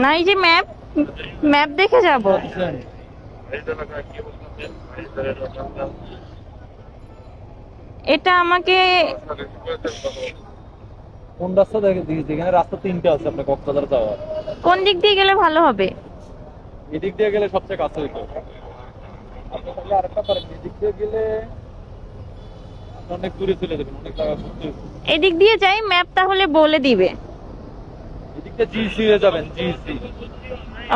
না, এই যে ম্যাপ, ম্যাপ দেখে যাব। এটা আমাকে কোন রাস্তা দেখে দিয়েছি? এখানে রাস্তা তিনটে আছে আপনার কক্সবাজার যাওয়ার। কোন দিক দিয়ে গেলে ভালো হবে? এদিক দিয়ে গেলে সবচেয়ে কাছে হইতো। আপনি তাহলে আরেকটা পারেন, এদিক দিয়ে গেলে আপনি অনেক দূরে চলে যাবেন, অনেক জায়গা ঘুরতে হবে। এদিক দিয়ে যাই, ম্যাপ তাহলে বলে দিবে। এদিক দিয়ে জিসি হয়ে যাবেন, জিসি।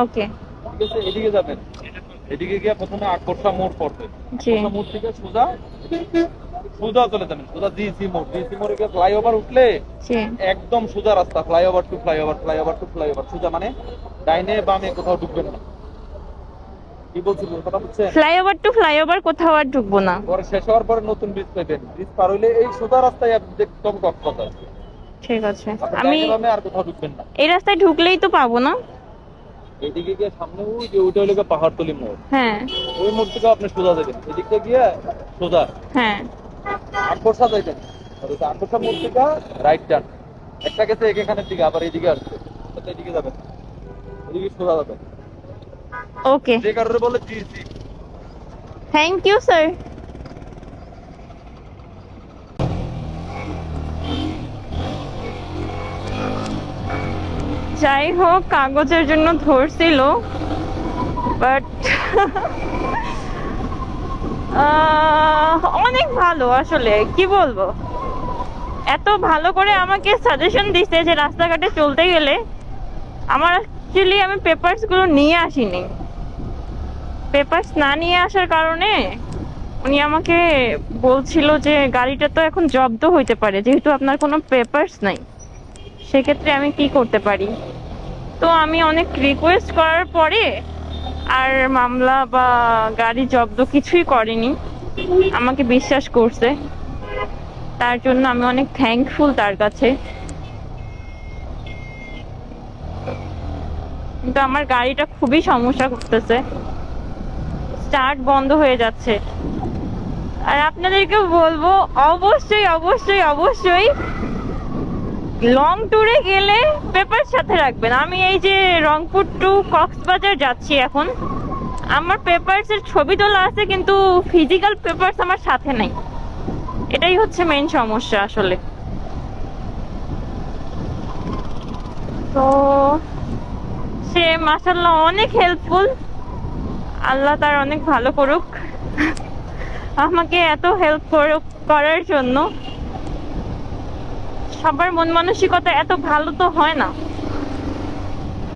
ওকে, ঠিক আছে, এদিকে যাবেন। এদিকে গিয়ে প্রথমে আকর্ষা মোড় পড়বে। জি। আকর্ষা মোড় থেকে সোজা সোজা চলে যাবেন, সোজা জিসি মোড়। জিসি মোড়ে গিয়ে ফ্লাইওভার উঠলে জি। একদম সোজা রাস্তা, flyover to flyover, flyover to flyover, সোজা মানে ডাইনে বামে কোথাও ঢুকবেন না। কি বলছি কথা বুঝছেন? ফ্লাইওভার টু ফ্লাইওভার, কোথাও আর ঢুকবো না। পরে শেষ হওয়ার পরে নতুন ব্রিজ পাইবেন। ব্রিজ পার হইলে এই সোজা রাস্তায় আপনি একদম কক্সবাজার। ঠিক আছে, আপনি আমি ডাইনে বামে আর কোথাও ঢুকবেন না। এই রাস্তায় ঢুকলেই তো পাবো না? এদিকে গিয়ে সামনে ওই যে ওইটা হলো গিয়ে পাহাড়তলি মোড়। হ্যাঁ ওই মোড় থেকে আপনি সোজা যাবেন, এদিকে গিয়ে সোজা হ্যাঁ। আকর্ষা যাইবেন। আর ওই আকর্ষা মোড় থেকে রাইট টার্ন। একটা গেছে এখানের দিকে, আবার এইদিকে আসবে, তো এদিকে যাবেন, এদিকে সোজা যাবেন। ওকে, যে কারণে বলে জিসি। Thank you sir. যাই হোক, কাগজের জন্য ধরছিল, বাট অনেক ভালো আসলে, কি বলবো। এত ভালো করে আমাকে সাজেশন দিছে যে রাস্তাঘাটে চলতে গেলে। আমার অ্যাকচুয়ালি আমি পেপারস গুলো নিয়ে আসিনি। পেপারস না নিয়ে আসার কারণে উনি আমাকে বলছিল যে গাড়িটা তো এখন জব্দ হইতে পারে, যেহেতু আপনার কোনো পেপারস নাই, সেক্ষেত্রে আমি কি করতে পারি। তো আমি অনেক রিকোয়েস্ট করার পরে আর মামলা বা গাড়ি জব্দ কিছুই করেনি, আমাকে বিশ্বাস করছে। তার জন্য আমি অনেক থ্যাঙ্কফুল তার কাছে। কিন্তু আমার গাড়িটা খুবই সমস্যা করতেছে, স্টার্ট বন্ধ হয়ে যাচ্ছে। আর আপনাদেরকে বলবো, অবশ্যই অবশ্যই অবশ্যই লং ট্যুরে গেলে পেপার সাথে রাখবেন। আমি এই যে রংপুর টু কক্সবাজার যাচ্ছি এখন, আমার পেপারস এর ছবি তোলা আছে কিন্তু ফিজিক্যাল পেপারস আমার সাথে নাই। এটাই হচ্ছে মেইন সমস্যা আসলে। তো সে মাশাআল্লাহ অনেক হেল্পফুল, আল্লাহ তার অনেক ভালো করুক আমাকে এত হেল্প করার জন্য। সবার মন মানসিকতা এত ভালো তো হয় না।